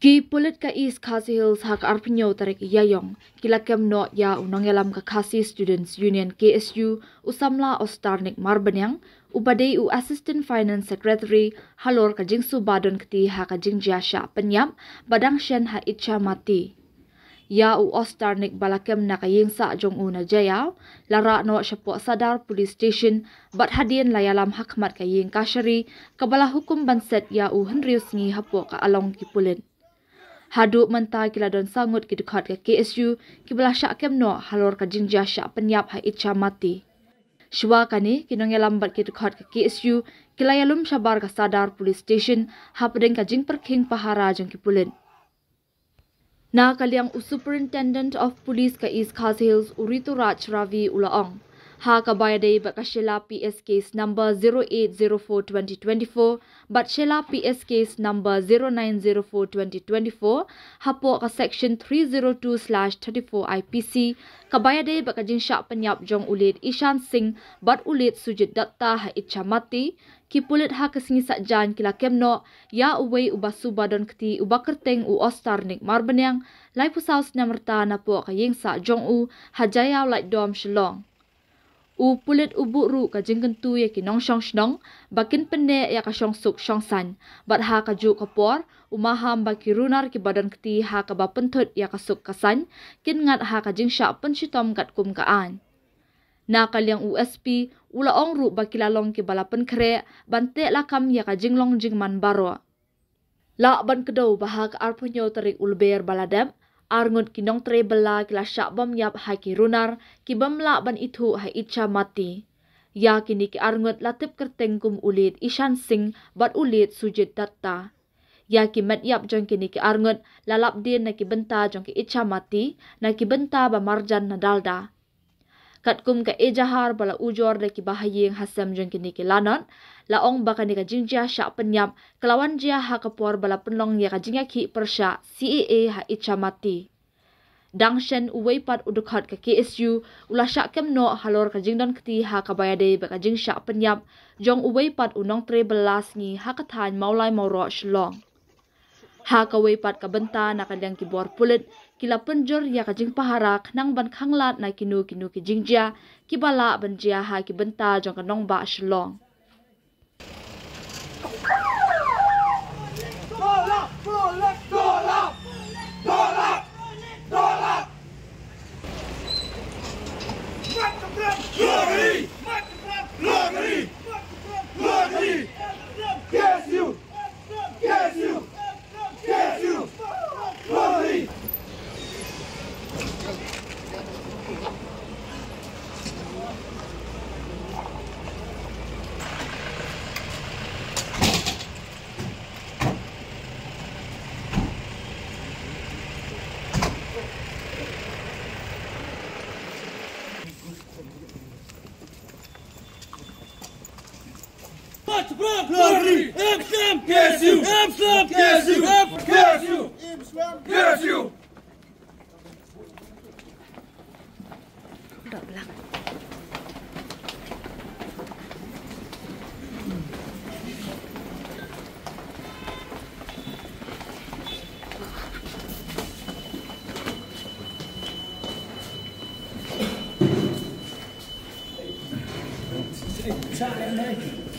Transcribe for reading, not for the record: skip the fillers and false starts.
Ki pulit ka East Khasi Hills hak arpinyo tarik yayong kilakem no ya unongelam ka Khasi Students Union KSU usamla ostarnik marbanyang upadei u Assistant Finance Secretary halor ka jingsu badon kti ha ka jingjasha penyam badang shen ha itcha mati. Ya u ostarnik balakem na kayingsa jong una jaya lara no syapo sadar police station bat hadien layalam hakmat kaying kashari kabala hukum banset ya u henrius ngi hapo ka along ki pulit. Hadu mentai kila don sangut ki dekat ke KSU ki belah syak kemno halor ka jingja syak penyap ha itcha mati. Shwa kani kinong lambat ki dekat ke KSU kila yalum syabar ka sadar police station ha pedeng ka jing perking pahara jong ki pulit. Na kaliang Superintendent of Police ka East Khasi Hills Uritu Raj Ravi Ulaong. Ha kabayadei bat ka Shela PS case number 0804-2024 bat Shela PS case number 0904-2024 hapo ka section 302/34 IPC kabayadei bat ka jingsyak penyap jong ulit Ishan Singh bat ulit Sujit Datta ha itcha mati ki pulit ha kesingi sakjan kila kemno ya uwei ubasu badon keti ubakerteng u ostarnik marbanyang lai pusaus namerta napo ka yingsa jong u hajaya lai dom Shillong. U pulit ubu ru ka jingkentu ya ki nong shong shnong bakin pende ya ka shong suk shong san bat ha ka juk kapor umaham ba ki runar ki badan keti ha ka ba pentut ya ka suk kasan kin ngat ha ka jingsya penshitom kat kum kaan. Na kaliang USP ulaong ru ba kilalong ki balapen kre bante lakam ya ka jinglong jingman baro. La ban kedau bahag arpunyo tarik ulber baladam arngut kinong tre bela kila syak bam yap hai ki runar ki bamla ban itu hai itcha mati. Ya kini ki arngut latip kerteng kum ulit Ishan Singh bat ulit Sujit Datta. Ya ki met yap jong kini ki arngut lalap din na ki benta jong ki itcha mati na ki benta ba marjan na dalda. Kat kum ka ejahar bala ujor da ki bahayeng hasam jong kini ki lanon laong baka ni ka jingjia syak penyap kelawan jia ha kapor bala penlong ya ka jingya ki persya CAA ha itcha mati. Dangshen uwei pat udukhat ka KSU ulah syak kemno halor ka jingdon keti ha kabayade baka jing syak penyap jong uwei pat unong tre belas ngi ha kathan maulai mauro Shillong. Ha kawei pat ka benta na kaliang ki bor pulit kila penjur ya ka jing paharak nang ban khanglat na kinu ki jingjia ki bala ban jia ha ki benta jong ka nong ba Shillong. Glory! Islam! KSU! Islam! KSU! KSU! Islam! KSU! Dok belakang.